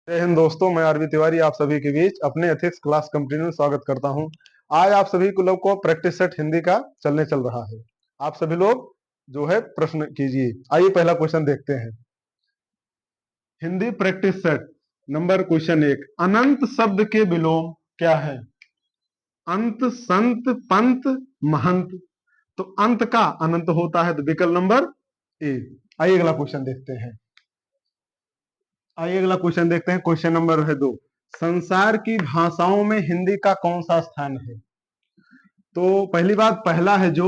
जय हिंद दोस्तों, मैं आरबी तिवारी आप सभी के बीच अपने एथिक्स क्लास कंपनी में स्वागत करता हूं। आज आप सभी को लोग को प्रैक्टिस सेट हिंदी का चल रहा है। आप सभी लोग जो है प्रश्न कीजिए। आइए पहला क्वेश्चन देखते हैं। Hindi practice set number question 1, अनंत शब्द के विलोम क्या है? अंत, संत, पंत, महंत। तो अंत का अनंत होता है, तो विकल्प नंबर ए। आइए अगला क्वेश्चन देखते हैं। क्वेश्चन नंबर है 2, संसार की भाषाओं में हिंदी का कौन सा स्थान है? तो पहली बात, पहला है जो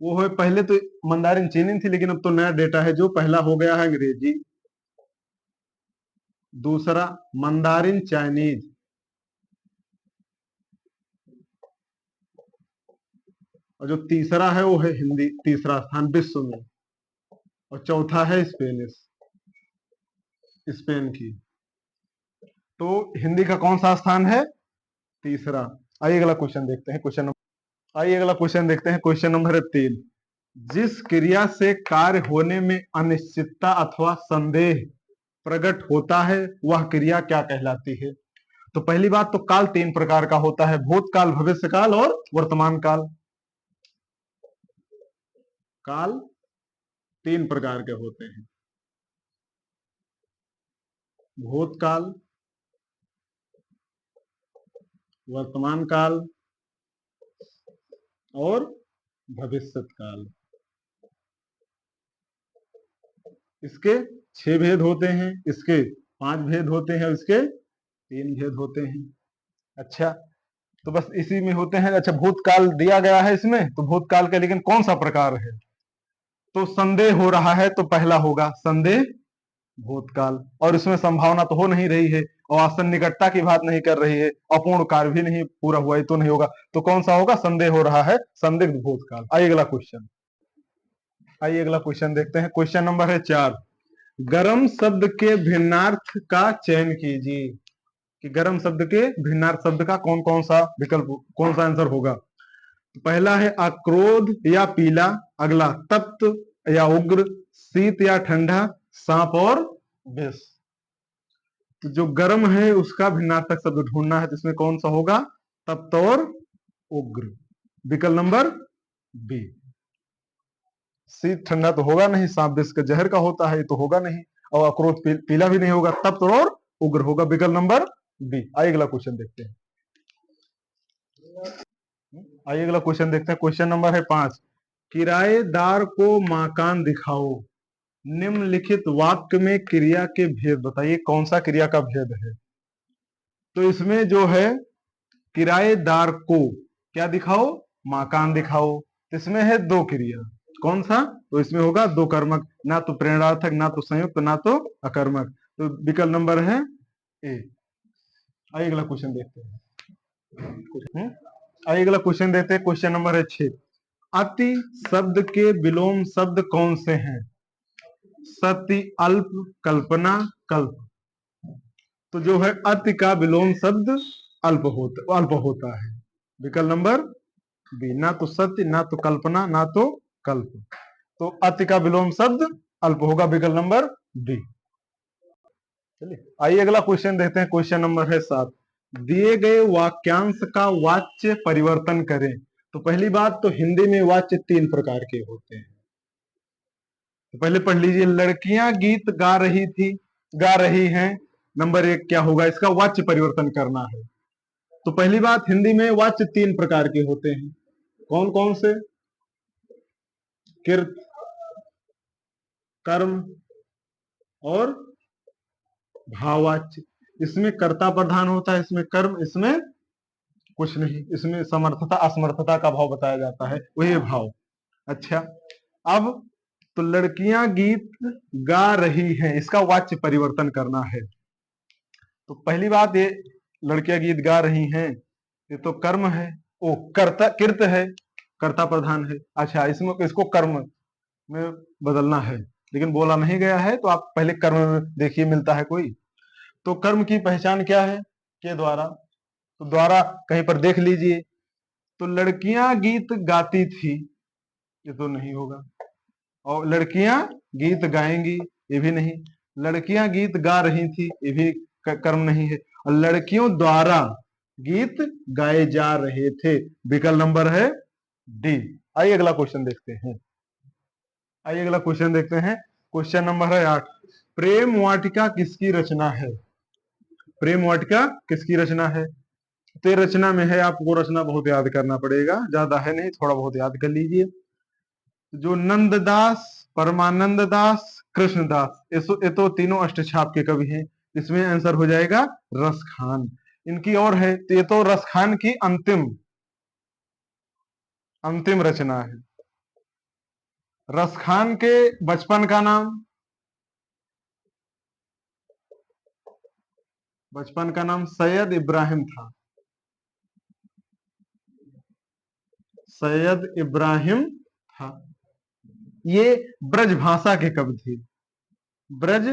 वो है, पहले तो मंदारिन चीनी थी, लेकिन अब तो नया डेटा है, जो पहला हो गया है अंग्रेजी, दूसरा मंदारिन चाइनीज, और जो तीसरा है वो है हिंदी, तीसरा स्थान विश्व में, और चौथा है स्पेनिश, स्पेन की। तो हिंदी का कौन सा स्थान है? तीसरा। आइए अगला क्वेश्चन देखते हैं। क्वेश्चन नंबर 3, जिस क्रिया से कार्य होने में अनिश्चितता अथवा संदेह प्रकट होता है वह क्रिया क्या कहलाती है? तो पहली बात तो काल 3 प्रकार का होता है, भूतकाल, भविष्य काल और वर्तमान काल। काल 3 प्रकार के होते हैं, भूतकाल, वर्तमान काल और भविष्य काल। इसके 6 भेद होते हैं, इसके 5 भेद होते हैं, इसके 3 भेद होते हैं। अच्छा, तो बस इसी में होते हैं। अच्छा, भूतकाल दिया गया है इसमें, तो भूतकाल का लेकिन कौन सा प्रकार है? तो संदेह हो रहा है, तो पहला होगा संदेह भूतकाल, और इसमें संभावना तो हो नहीं रही है, और आसन निकटता की बात नहीं कर रही है, अपूर्ण कार्य भी नहीं पूरा हुआ है, तो नहीं होगा। तो कौन सा होगा? संदेह हो रहा है, संदिग्ध भूतकाल। आइए अगला क्वेश्चन देखते हैं। क्वेश्चन नंबर है 4, गरम शब्द के भिन्नार्थ का चयन कीजिए। कि गरम शब्द के भिन्नार्थ शब्द का कौन कौन सा विकल्प, कौन सा आंसर होगा? पहला है अक्रोध या पीला, अगला तप्त या उग्र, शीत या ठंडा, सांप और विष। तो जो गर्म है उसका भिन्नार्थक शब्द ढूंढना है, तो इसमें कौन सा होगा? तप्त और उग्र, विकल्प नंबर बी। शीत ठंडा तो होगा नहीं, सांप विष का जहर का होता है, ये तो होगा नहीं, और अक्रोध पीला भी नहीं होगा, तप्त और उग्र होगा, विकल्प नंबर बी। आइए अगला क्वेश्चन देखते हैं। क्वेश्चन नंबर है 5, किराएदार को मकान दिखाओ। निम्नलिखित वाक्य में क्रिया के भेद बताइए, कौन सा क्रिया का भेद है? तो इसमें जो है किराएदार को क्या दिखाओ? मकान दिखाओ। इसमें है 2 क्रिया, कौन सा? तो इसमें होगा 2 कर्मक, ना तो प्रेरणार्थक, ना तो संयुक्त, ना तो अकर्मक, तो विकल्प नंबर है ए। आइए अगला क्वेश्चन देखते हैं। क्वेश्चन नंबर है 6, अति शब्द के विलोम शब्द कौन से हैं? सति, अल्प, कल्पना, कल्प। तो जो है अति का विलोम शब्द अल्प होता है, विकल्प नंबर बी। ना तो सत्य, ना तो कल्पना, ना तो कल्प, तो अति का विलोम शब्द अल्प होगा, विकल्प नंबर बी। चलिए आइए अगला क्वेश्चन देखते हैं। क्वेश्चन नंबर है 7, दिए गए वाक्यांश का वाच्य परिवर्तन करें। तो पहली बात तो हिंदी में वाच्य 3 प्रकार के होते हैं, तो पहले पढ़ लीजिए। लड़कियां गीत गा रही थी, गा रही हैं, नंबर 1 क्या होगा? इसका वाच्य परिवर्तन करना है। तो पहली बात, हिंदी में वाच्य 3 प्रकार के होते हैं, कौन कौन से? कृत, कर्म और भाववाच्य। इसमें कर्ता प्रधान होता है, इसमें कर्म, इसमें कुछ नहीं, इसमें समर्थता असमर्थता का भाव बताया जाता है, वही भाव। अच्छा, अब तो लड़कियां गीत गा रही हैं, इसका वाच्य परिवर्तन करना है। तो पहली बात, ये लड़कियां गीत गा रही हैं, ये तो कर्म है, ओ कर्ता कृत है, कर्ता प्रधान है। अच्छा, इसमें इसको कर्म में बदलना है, लेकिन बोला नहीं गया है, तो आप पहले कर्म में देखिए मिलता है कोई। तो कर्म की पहचान क्या है? के द्वारा, तो द्वारा कहीं पर देख लीजिए। तो लड़कियां गीत गाती थी, ये तो नहीं होगा, और लड़कियां गीत गाएंगी, ये भी नहीं। लड़कियां गीत गा रही थी, ये भी कर्म नहीं है। और लड़कियों द्वारा गीत गाए जा रहे थे, विकल्प नंबर है डी। आइए अगला क्वेश्चन देखते हैं। आइए अगला क्वेश्चन देखते हैं। क्वेश्चन नंबर है 8। प्रेम वाटिका किसकी रचना है? प्रेम वाटिका किसकी रचना है? तो ये रचना में है, आपको रचना बहुत याद करना पड़ेगा, ज्यादा है नहीं, थोड़ा बहुत याद कर लीजिए। जो नंददास, परमानंद दास, कृष्णदास, ये तो तीनों अष्टछाप के कवि हैं। इसमें आंसर हो जाएगा रसखान। इनकी और है, तो ये तो रसखान की अंतिम अंतिम रचना है। रसखान के बचपन का नाम, बचपन का नाम सैयद इब्राहिम था। सैयद इब्राहिम था। ये ब्रज भाषा के कवि थे, ब्रज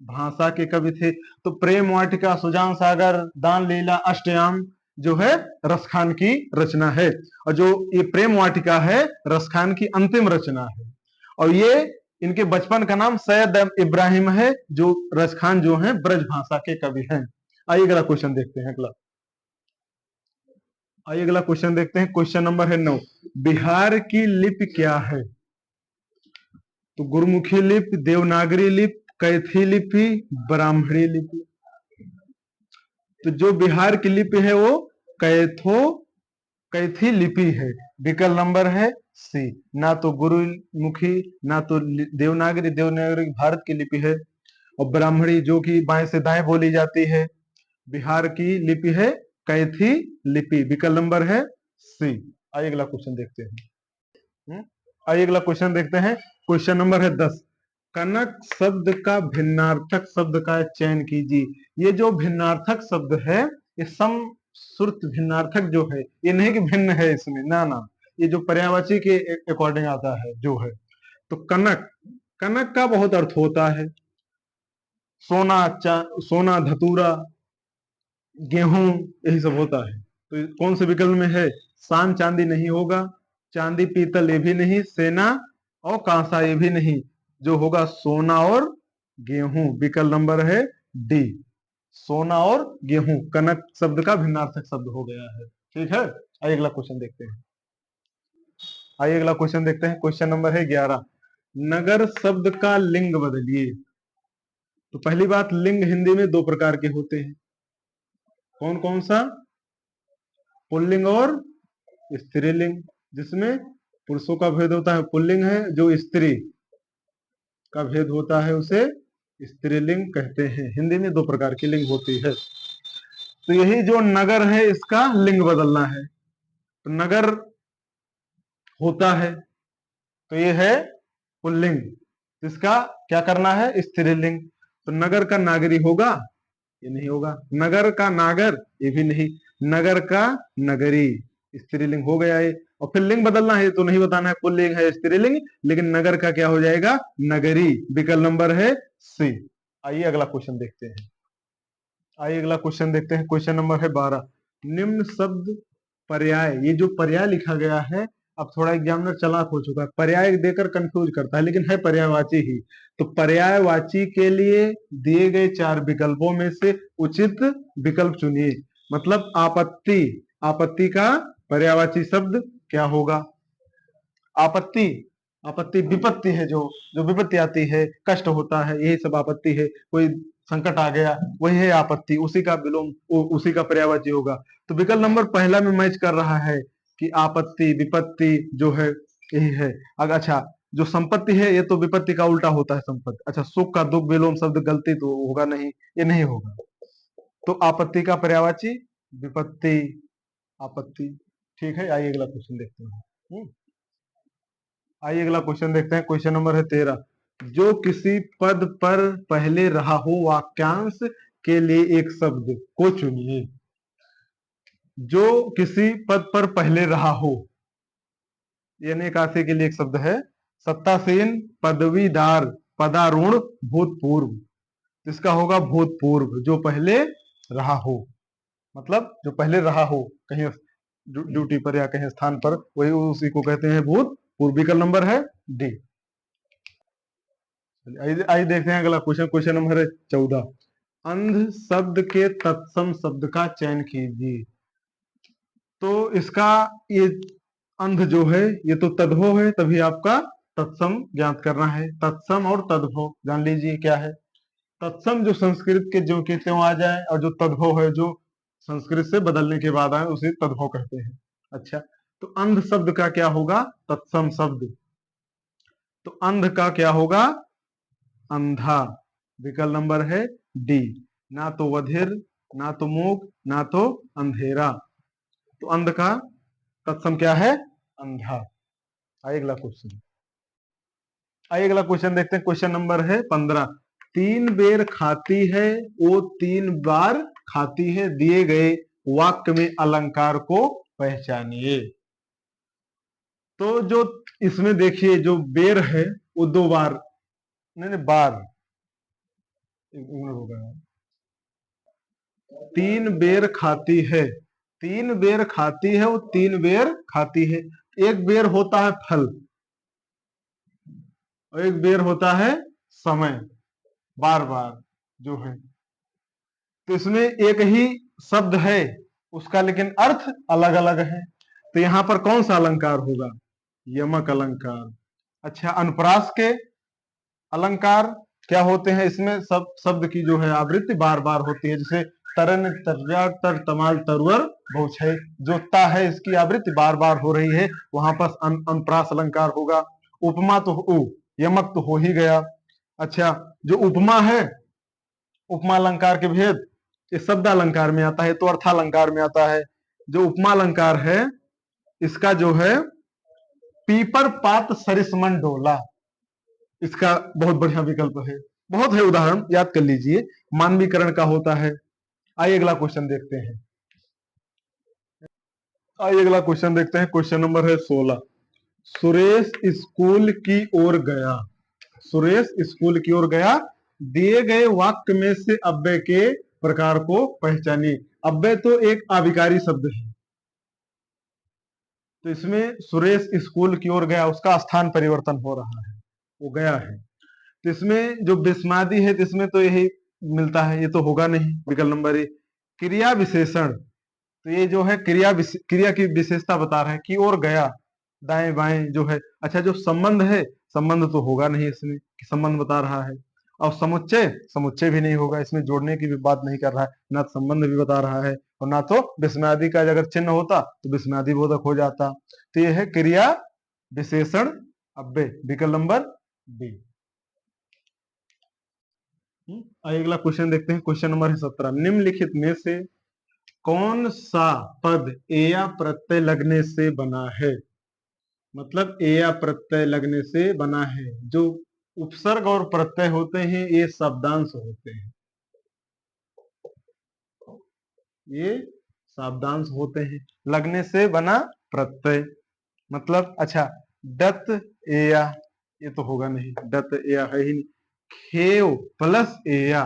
भाषा के कवि थे। तो प्रेम वाटिका, सुजान सागर, दान लीला, अष्टयाम जो है रसखान की रचना है। और जो ये प्रेम वाटिका है रसखान की अंतिम रचना है। और ये इनके बचपन का नाम सैयद इब्राहिम है, जो रसखान जो है ब्रज भाषा के कवि हैं। आइए अगला क्वेश्चन देखते हैं। आइए अगला क्वेश्चन देखते हैं। क्वेश्चन नंबर है 9। बिहार की लिपि क्या है? तो गुरुमुखी लिपि, देवनागरी लिपि, कैथी लिपि, ब्राह्मणी लिपि। तो जो बिहार की लिपि है वो कैथो कैथी लिपि है। विकल्प नंबर है सी। ना तो गुरुमुखी, ना तो देवनागरी, देवनागरी भारत की लिपि है। और ब्राह्मणी जो कि बाएं से दाएं बोली जाती है। बिहार की लिपि है कैथी लिपि, विकल्प नंबर है सी। आइए अगला क्वेश्चन देखते हैं। आइए अगला क्वेश्चन देखते हैं। क्वेश्चन नंबर है 10। कनक शब्द का भिन्नार्थक शब्द का चयन कीजिए। ये जो भिन्नार्थक शब्द है, ये सम श्रुत भिन्नार्थक जो है, ये नहीं कि भिन्न है इसमें, ना ना, ये जो पर्यायवाची के अकॉर्डिंग आता है जो है। तो कनक, कनक का बहुत अर्थ होता है सोना, सोना, धतूरा, गेहूं, यही सब होता है। तो कौन से विकल्प में है? शान चांदी नहीं होगा, चांदी पीतल ये भी नहीं, सेना और कांसा ये भी नहीं। जो होगा सोना और गेहूं, विकल्प नंबर है डी। सोना और गेहूं कनक शब्द का भिन्नार्थक शब्द हो गया है। ठीक है। आइए अगला क्वेश्चन देखते हैं। आइए अगला क्वेश्चन देखते हैं। क्वेश्चन नंबर है 11। नगर शब्द का लिंग बदलिए। तो पहली बात, लिंग हिंदी में दो प्रकार के होते हैं। कौन कौन सा? पुल्लिंग और स्त्रीलिंग। जिसमें पुरुषों का भेद होता है पुल्लिंग है, जो स्त्री का भेद होता है उसे स्त्रीलिंग कहते हैं। हिंदी में दो प्रकार की लिंग होती है। तो यही जो नगर है इसका लिंग बदलना है। तो नगर होता है, तो ये है पुल्लिंग, इसका क्या करना है? स्त्रीलिंग। तो नगर का नागरी होगा? ये नहीं होगा। नगर का नागर, ये भी नहीं। नगर का नगरी, स्त्रीलिंग हो गया है। और फिर लिंग बदलना है तो नहीं बताना है पुल्लिंग है स्त्रीलिंग, लेकिन नगर का क्या हो जाएगा? नगरी, विकल्प नंबर है सी। आइए अगला क्वेश्चन देखते हैं। आइए अगला क्वेश्चन देखते हैं। क्वेश्चन नंबर है 12। निम्न शब्द पर्याय, ये जो पर्याय लिखा गया है, अब थोड़ा एग्जामिनर चालाक हो चुका है, पर्याय देकर कंफ्यूज करता है, लेकिन है पर्यायवाची ही। तो पर्यायवाची के लिए दिए गए 4 विकल्पों में से उचित विकल्प चुनिए। मतलब आपत्ति, आपत्ति का पर्यायवाची शब्द क्या होगा? आपत्ति, आपत्ति विपत्ति है, जो जो विपत्ति आती है, कष्ट होता है, यही सब आपत्ति है। कोई संकट आ गया, वही है आपत्ति, उसी का विलोम, उसी का पर्यायवाची होगा। तो विकल्प नंबर पहला में मैच कर रहा है कि आपत्ति विपत्ति जो है यही है। अगर अच्छा, जो संपत्ति है ये तो विपत्ति का उल्टा होता है संपत्ति। अच्छा, सुख का दुख विलोम शब्द गलती तो होगा नहीं, ये नहीं होगा। तो आपत्ति का पर्यायवाची विपत्ति, आपत्ति। ठीक है। आइए अगला क्वेश्चन देखते हैं। आइए अगला क्वेश्चन देखते हैं। क्वेश्चन नंबर है 13। जो किसी पद पर पहले रहा हो वाक्यांश के लिए एक शब्द को चुनिए। जो किसी पद पर पहले रहा हो, यानी काशी के लिए एक शब्द है। सत्तासीन, पदवीदार, पदारूढ़, भूतपूर्व। इसका होगा भूतपूर्व, जो पहले रहा हो, मतलब जो पहले रहा हो कहीं ड्यूटी पर या कहीं स्थान पर, वही उसी को कहते हैं भूतपूर्व। विकल्प नंबर है डी। आइए देखते हैं अगला क्वेश्चन। क्वेश्चन नंबर है 14। अंध शब्द के तत्सम शब्द का चयन कीजिए। तो इसका ये अंध जो है ये तो तद्भव है, तभी आपका तत्सम ज्ञात करना है। तत्सम और तद्भव जान लीजिए क्या है। तत्सम जो संस्कृत के जो के त्यों आ जाए, और जो तद्भव है जो संस्कृत से बदलने के बाद आए, उसे तद्भव कहते हैं। अच्छा, तो अंध शब्द का क्या होगा? तत्सम शब्द। तो अंध का क्या होगा? अंधा। विकल्प नंबर है डी। ना तो वधिर, ना तो मूक, ना तो अंधेरा। तो अंध का तत्सम क्या है? अंधा। आइए अगला क्वेश्चन। आइए अगला क्वेश्चन देखते हैं। क्वेश्चन नंबर है 15। तीन बेर खाती है वो तीन बार खाती है, दिए गए वाक्य में अलंकार को पहचानिए। तो जो इसमें देखिए जो बेर है वो दो बार, नहीं नहीं बार, एक मिनट हो गया। तीन बेर खाती है, तीन बेर खाती है वो तीन बेर खाती है। एक बेर होता है फल और एक बेर होता है समय, बार बार जो है। तो इसमें एक ही शब्द है, उसका लेकिन अर्थ अलग अलग है। तो यहां पर कौन सा अलंकार होगा? यमक अलंकार। अच्छा, अनुप्रास के अलंकार क्या होते हैं? इसमें सब शब्द की जो है आवृत्ति बार बार होती है, जैसे तरन तर्रा तर तमाल तरवर बहुछय, जो ता है इसकी आवृत्ति बार बार हो रही है, वहां पर अनुप्रास अलंकार होगा। उपमा तो यमक तो हो ही गया। अच्छा, जो उपमा है, उपमा अलंकार के भेद ये शब्द अलंकार में आता है, तो अर्थालंकार में आता है। जो उपमा अलंकार है इसका जो है पीपर पात सरिसमन डोला, इसका बहुत बढ़िया विकल्प है। बहुत है उदाहरण, याद कर लीजिए। मानवीकरण का होता है। आइए अगला क्वेश्चन देखते हैं। आइए अगला क्वेश्चन देखते हैं। क्वेश्चन नंबर है 16। सुरेश स्कूल की ओर गया। सुरेश स्कूल की ओर गया, दिए गए वाक्य में से अव्यय के प्रकार को पहचानिए। अव्यय तो एक अविकारी शब्द है, तो इसमें सुरेश स्कूल की ओर गया, उसका स्थान परिवर्तन हो रहा है, वो गया है। तो इसमें जो विस्मादी है, तो इसमें तो यही मिलता है, ये तो होगा नहीं। विकल्प नंबर ए। क्रिया विशेषण, तो ये जो है क्रिया की विशेषता बता रहा है कि और गया, दाएं बाएं जो है। अच्छा, जो संबंध है, संबंध तो होगा नहीं इसमें कि संबंध बता रहा है। और समुच्चय, समुच्चय भी नहीं होगा, इसमें जोड़ने की भी बात नहीं कर रहा है, ना संबंध भी बता रहा है, और ना तो विस्मयादि का अगर चिन्ह होता तो विस्मयादि बोधक हो जाता। तो ये है क्रिया विशेषण अव्यय। विकल्प नंबर बी। आइए अगला क्वेश्चन देखते हैं। क्वेश्चन नंबर है 17। निम्नलिखित में से कौन सा पद ए या प्रत्यय लगने से बना है? मतलब ए या प्रत्यय लगने से बना है। जो उपसर्ग और प्रत्यय होते हैं ये शब्दांश होते हैं, ये शब्दांश होते हैं। लगने से बना प्रत्यय मतलब, अच्छा, दत्त एया, ये तो होगा नहीं, दत्त एया है ही नहीं। खेव प्लस एया,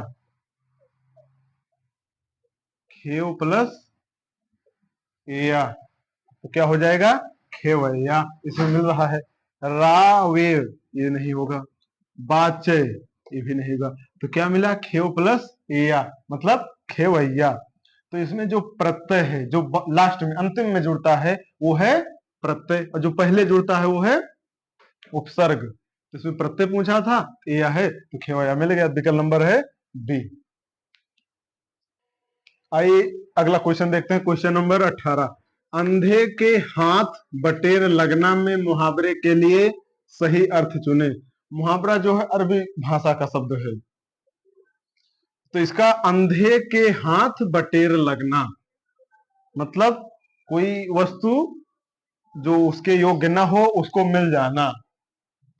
खेव प्लस एया, तो क्या हो जाएगा? खेवैया, इसमें मिल रहा है। रावेव, ये नहीं होगा। बाचय, ये भी नहीं होगा। तो क्या मिला? खेव प्लस एया मतलब खेवैया। तो इसमें जो प्रत्यय है, जो लास्ट में अंतिम में जुड़ता है वो है प्रत्यय, और जो पहले जुड़ता है वो है उपसर्ग। तो इसमें प्रत्यय पूछा था, एया है, तो खेवैया मिल गया। विकल्प नंबर है बी। आइए अगला क्वेश्चन देखते हैं। Question number 18। अंधे के हाथ बटेर लगना में मुहावरे के लिए सही अर्थ चुने। मुहावरा जो है अरबी भाषा का शब्द है, तो इसका अंधे के हाथ बटेर लगना मतलब कोई वस्तु जो उसके योग्य ना हो उसको मिल जाना।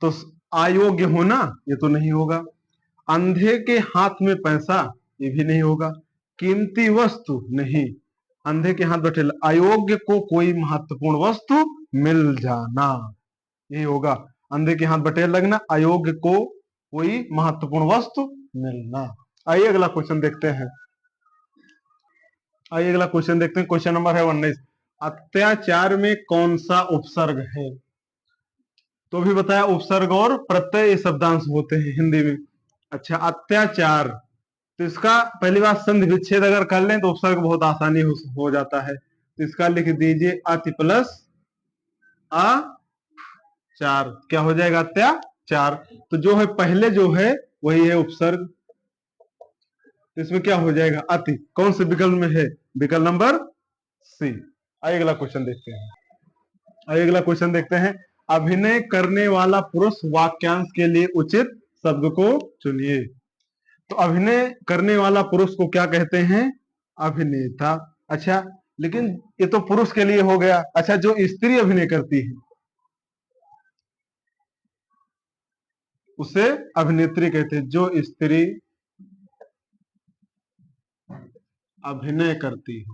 तो अयोग्य होना ये तो नहीं होगा। अंधे के हाथ में पैसा, ये भी नहीं होगा। कीमती वस्तु नहीं। अंधे के हाथ बैठे, अयोग्य को कोई महत्वपूर्ण वस्तु मिल जाना, यही होगा। अंधे के हाथ बटेर लगना, अयोग्य को कोई महत्वपूर्ण वस्तु मिलना। आइए अगला क्वेश्चन देखते हैं। आइए अगला क्वेश्चन देखते हैं। क्वेश्चन नंबर है 19। अत्याचार में कौन सा उपसर्ग है? तो भी बताया उपसर्ग और प्रत्यय शब्दांश होते हैं हिंदी में। अच्छा, अत्याचार, तो इसका पहली बात संधि विच्छेद अगर कर लें तो उपसर्ग बहुत आसानी हो जाता है। तो इसका लिख दीजिए अति प्लस अचार, क्या हो जाएगा अत्याचार। तो जो है पहले जो है वही है उपसर्ग, तो इसमें क्या हो जाएगा अति। कौन से विकल्प में है? विकल्प नंबर सी। आइए अगला क्वेश्चन देखते हैं। आइए अगला क्वेश्चन देखते हैं। अभिनय करने वाला पुरुष वाक्यांश के लिए उचित शब्द को चुनिए। तो अभिनय करने वाला पुरुष को क्या कहते हैं? अभिनेता। अच्छा, लेकिन ये तो पुरुष के लिए हो गया। अच्छा, जो स्त्री अभिनय करती है उसे अभिनेत्री कहते हैं। जो स्त्री अभिनय करती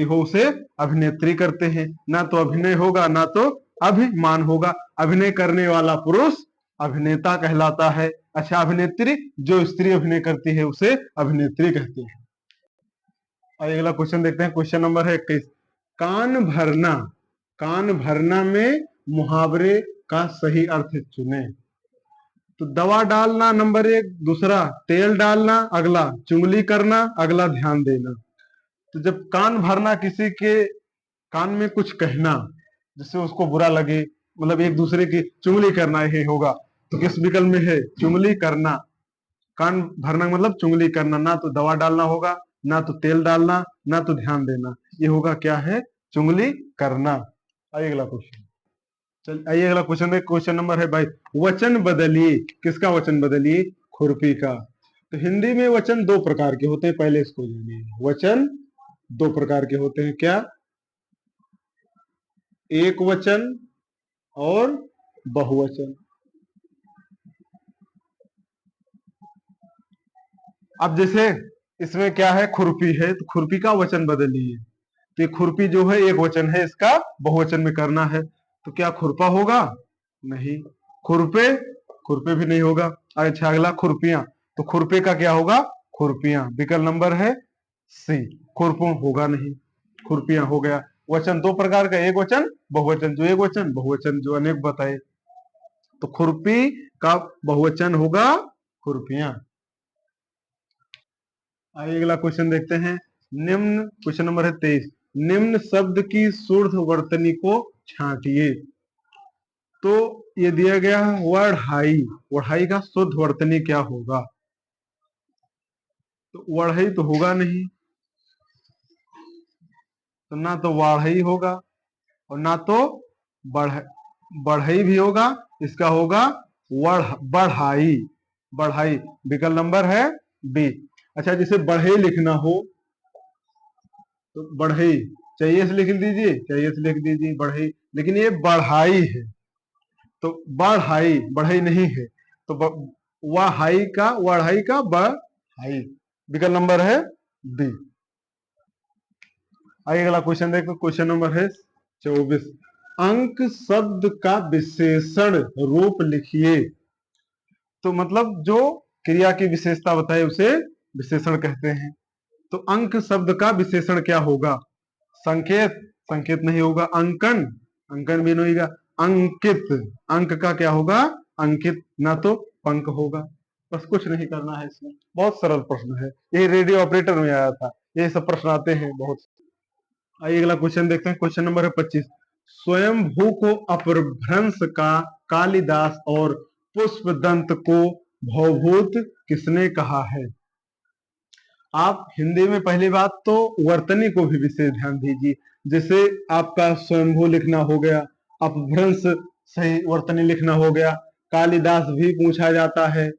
हो उसे अभिनेत्री करते हैं। ना तो अभिनय होगा ना तो अभिमान होगा। अभिनय करने वाला पुरुष अभिनेता कहलाता है। अच्छा, अभिनेत्री जो स्त्री अभिनय करती है उसे अभिनेत्री कहते हैं। और अगला क्वेश्चन देखते हैं। क्वेश्चन नंबर है 21। कान भरना, कान भरना में मुहावरे का सही अर्थ चुने। तो दवा डालना नंबर 1, दूसरा तेल डालना, अगला चुंगली करना, अगला ध्यान देना। तो जब कान भरना, किसी के कान में कुछ कहना जिससे उसको बुरा लगे, मतलब एक दूसरे की चुगली करना, ये होगा। तो किस विकल्प में है? चुगली करना। कान भरना मतलब चुगली करना। ना तो दवा डालना होगा, ना तो तेल डालना, ना तो ध्यान देना। ये होगा क्या है? चुगली करना। आइए अगला क्वेश्चन। चल आइए अगला क्वेश्चन है। क्वेश्चन नंबर है भाई, वचन बदलिए। किसका वचन बदलिए? खुरपी का। तो हिंदी में वचन दो प्रकार के होते हैं, पहले इसको जानिए। वचन दो प्रकार के होते हैं। क्या? एक वचन और बहुवचन। अब जैसे इसमें क्या है? खुरपी है, तो खुरपी का वचन बदलिए। तो ये खुरपी जो है एक वचन है, इसका बहुवचन में करना है। तो क्या खुरपा होगा? नहीं। खुरपे, खुरपे भी नहीं होगा। अच्छा, अगला खुरपियां। तो खुरपे का क्या होगा? खुरपियां। विकल्प नंबर है सी। खुरपो होगा नहीं, खुरपियां हो गया। वचन दो प्रकार का, एक वचन बहुवचन। जो एक वचन, बहुवचन जो अनेक बताए। तो खुरपी का बहुवचन होगा खुरपियां। आइए अगला क्वेश्चन देखते हैं। निम्न, क्वेश्चन नंबर है 23। निम्न शब्द की शुद्ध वर्तनी को छांटिए। तो ये दिया गया है वढ़ाई। वढ़ाई का शुद्ध वर्तनी क्या होगा? तो वढ़ई तो होगा नहीं, तो ना तो वाढ़ई होगा और ना तो बढ़ बढ़ई भी होगा। इसका होगा बढ़ाई। बढ़ाई विकल्प नंबर है बी। अच्छा, जैसे बढ़ई लिखना हो तो बढ़ई चाहिए से लिख दीजिए, चाहिए से लिख दीजिए बढ़ई। लेकिन ये बढ़ाई है, तो बढ़ाई, बढ़ई नहीं है। तो वहाई का, वढ़ाई का बढ़ाई। विकल्प नंबर है बी। आइए अगला क्वेश्चन देखो। क्वेश्चन नंबर है 24। अंक शब्द का विशेषण रूप लिखिए। तो मतलब जो क्रिया की विशेषता बताए उसे विशेषण कहते हैं। तो अंक शब्द का विशेषण क्या होगा? संकेत, संकेत नहीं होगा। अंकन, अंकन भी नहीं होगा। अंकित, अंक का क्या होगा? अंकित। ना तो पंक होगा। बस कुछ नहीं करना है इसमें, बहुत सरल प्रश्न है। ये रेडियो ऑपरेटर में आया था, ये सब प्रश्न आते हैं बहुत। आइए अगला क्वेश्चन देखते हैं। क्वेश्चन नंबर है 25। स्वयंभू को अपभ्रंश का कालिदास और पुष्पदंत को भवभूत किसने कहा है? आप हिंदी में पहली बात तो वर्तनी को भी विशेष ध्यान दीजिए। जैसे आपका स्वयंभू लिखना हो गया, अपभ्रंश सही वर्तनी लिखना हो गया, कालिदास भी पूछा जाता है,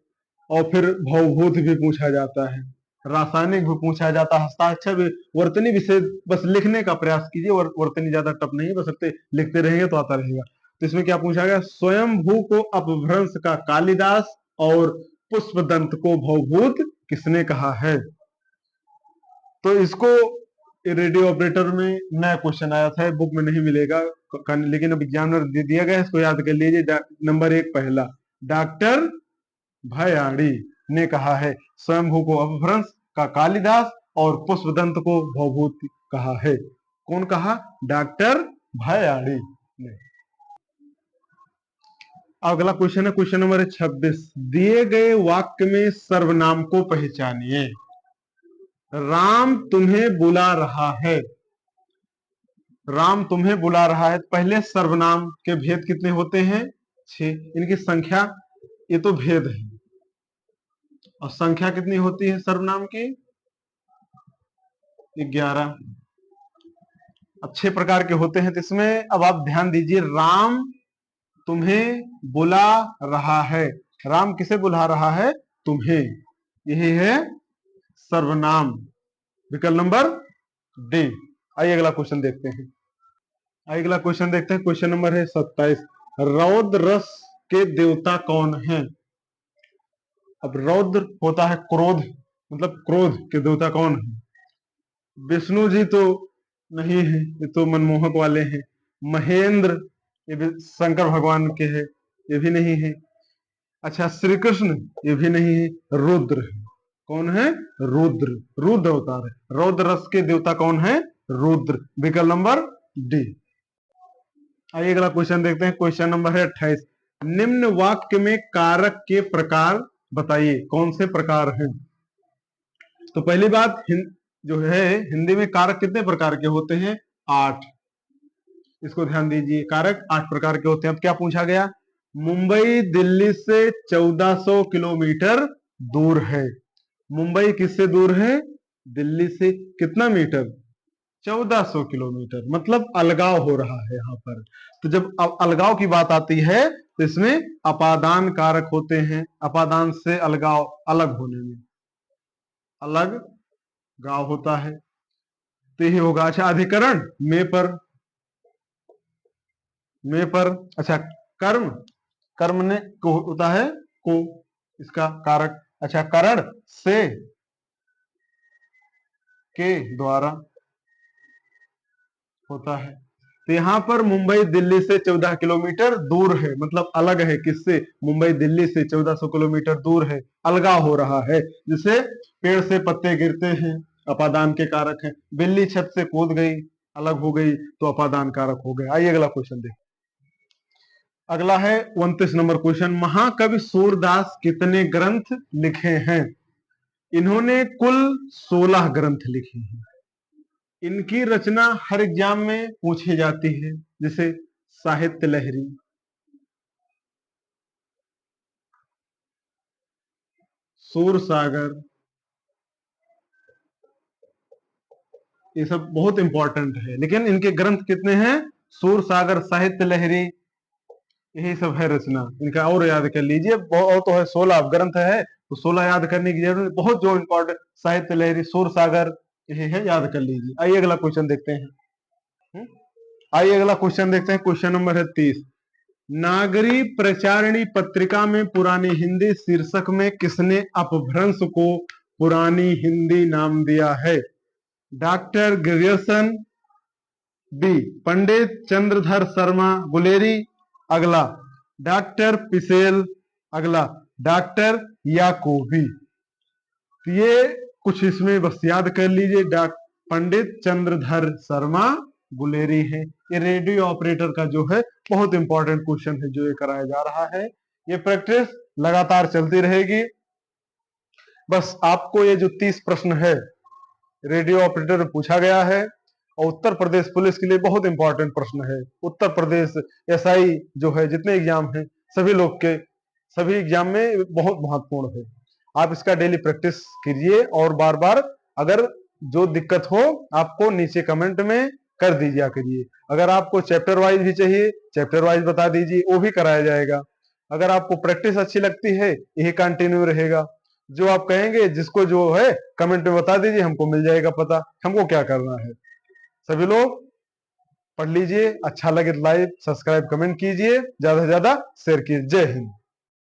और फिर भवभूत भी पूछा जाता है, रासायनिक भी पूछा जाता है, हस्ताक्षर भी। वर्तनी विशेष बस लिखने का प्रयास कीजिए। वर्तनी ज्यादा टफ नहीं है, बस लिखते रहेंगे तो आता रहेगा। तो इसमें क्या पूछा गया? स्वयंभू को अपभ्रंश का कालिदास और पुष्पदंत को भवभूत किसने कहा है? तो इसको रेडियो ऑपरेटर में नया क्वेश्चन आया था, बुक में नहीं मिलेगा, लेकिन अब एग्जाम में दे दिया गया। इसको याद कर लीजिए। नंबर 1 पहला, डॉक्टर भयाड़ी ने कहा है स्वयंभू को अपभ्रंश का कालिदास और पुष्पदंत को भवभूत कहा है। कौन कहा? डॉक्टर भयाड़ी ने। अगला क्वेश्चन है क्वेश्चन नंबर 26। दिए गए वाक्य में सर्वनाम को पहचानिए। राम तुम्हें बुला रहा है। राम तुम्हें बुला रहा है। पहले सर्वनाम के भेद कितने होते हैं? 6। इनकी संख्या, ये तो भेद है, और संख्या कितनी होती है सर्वनाम की? 11। अच्छे प्रकार के होते हैं। तो इसमें अब आप ध्यान दीजिए, राम तुम्हें बुला रहा है। राम किसे बुला रहा है? तुम्हें। यही है सर्वनाम। विकल्प नंबर डी। आइए अगला क्वेश्चन देखते हैं। आइए अगला क्वेश्चन देखते हैं। क्वेश्चन नंबर है 27। रौद्र रस के देवता कौन है? अब रौद्र होता है क्रोध, मतलब क्रोध के देवता कौन है? विष्णु जी तो नहीं है, ये तो मनमोहक वाले हैं। महेंद्र, ये भी शंकर भगवान के हैं, ये भी नहीं है। अच्छा, श्री कृष्ण, ये भी नहीं है। रुद्र है। कौन है? रुद्र। रुद्र अवतार है। रौद्र रस के देवता कौन है? रुद्र। विकल्प नंबर डी। आइए अगला क्वेश्चन देखते हैं। क्वेश्चन नंबर है 28। निम्न वाक्य में कारक के प्रकार बताइए। कौन से प्रकार हैं? तो पहली बात, जो है हिंदी में कारक कितने प्रकार के होते हैं? 8। इसको ध्यान दीजिए, कारक 8 प्रकार के होते हैं। अब क्या पूछा गया? मुंबई दिल्ली से 1400 किलोमीटर दूर है। मुंबई किससे दूर है? दिल्ली से। कितना मीटर? 1400 किलोमीटर। मतलब अलगाव हो रहा है यहाँ पर। तो जब अलगाव की बात आती है तो इसमें अपादान कारक होते हैं। अपादान से अलगाव, अलग होने में अलग गाव होता है, तो यही होगा। अच्छा, अधिकरण में पर। अच्छा, कर्म, कर्म ने को होता है को, इसका कारक। अच्छा, करण से के द्वारा होता है। तो यहां पर मुंबई दिल्ली से 14 किलोमीटर दूर है, मतलब अलग है। किससे? मुंबई दिल्ली से 1400 किलोमीटर दूर है, अलगाव हो रहा है। जैसे पेड़ से पत्ते गिरते हैं, अपादान के कारक है। बिल्ली छत से कूद गई, अलग हो गई, तो अपादान कारक हो गए। आइए अगला क्वेश्चन देखिए। अगला है 29 नंबर क्वेश्चन। महाकवि सूरदास कितने ग्रंथ लिखे हैं? इन्होंने कुल 16 ग्रंथ लिखे हैं। इनकी रचना हर एग्जाम में पूछी जाती है, जैसे साहित्य लहरी, सूर सागर, ये सब बहुत इंपॉर्टेंट है। लेकिन इनके ग्रंथ कितने हैं? सूर सागर, साहित्य लहरी, यही सब है रचना इनका। और याद कर लीजिए, बहुत तो है, 16 ग्रंथ है, तो 16 याद करने की जरूरत। बहुत जो इंपॉर्टेंट, साहित्य लहरी, सूर सागर, यही है, याद कर लीजिए। आइए अगला क्वेश्चन देखते हैं। हम्म? आइए अगला क्वेश्चन देखते हैं। क्वेश्चन नंबर है 30। नागरी प्रचारिणी पत्रिका में पुरानी हिंदी शीर्षक में किसने अपभ्रंश को पुरानी हिंदी नाम दिया है? डॉक्टर ग्रेजुएशन, बी पंडित चंद्रधर शर्मा गुलेरी, अगला डॉक्टर पिसेल, अगला डॉक्टर याकूबी। तो ये कुछ इसमें बस याद कर लीजिए। पंडित चंद्रधर शर्मा गुलेरी है। ये रेडियो ऑपरेटर का जो है बहुत इंपॉर्टेंट क्वेश्चन है जो ये कराया जा रहा है। ये प्रैक्टिस लगातार चलती रहेगी। बस आपको ये जो 30 प्रश्न है रेडियो ऑपरेटर में पूछा गया है, और उत्तर प्रदेश पुलिस के लिए बहुत इंपॉर्टेंट प्रश्न है। उत्तर प्रदेश एसआई जो है, जितने एग्जाम है सभी लोग के, सभी एग्जाम में बहुत महत्वपूर्ण है। आप इसका डेली प्रैक्टिस कीजिए, और बार बार अगर जो दिक्कत हो आपको नीचे कमेंट में कर दीजिए करिए। अगर आपको चैप्टर वाइज भी चाहिए, चैप्टर वाइज बता दीजिए, वो भी कराया जाएगा। अगर आपको प्रैक्टिस अच्छी लगती है, यही कंटिन्यू रहेगा। जो आप कहेंगे, जिसको जो है कमेंट में बता दीजिए, हमको मिल जाएगा पता हमको क्या करना है। सभी लोग पढ़ लीजिए, अच्छा लगे तो लाइक सब्सक्राइब कमेंट कीजिए, ज्यादा से ज्यादा शेयर कीजिए। जय हिंद।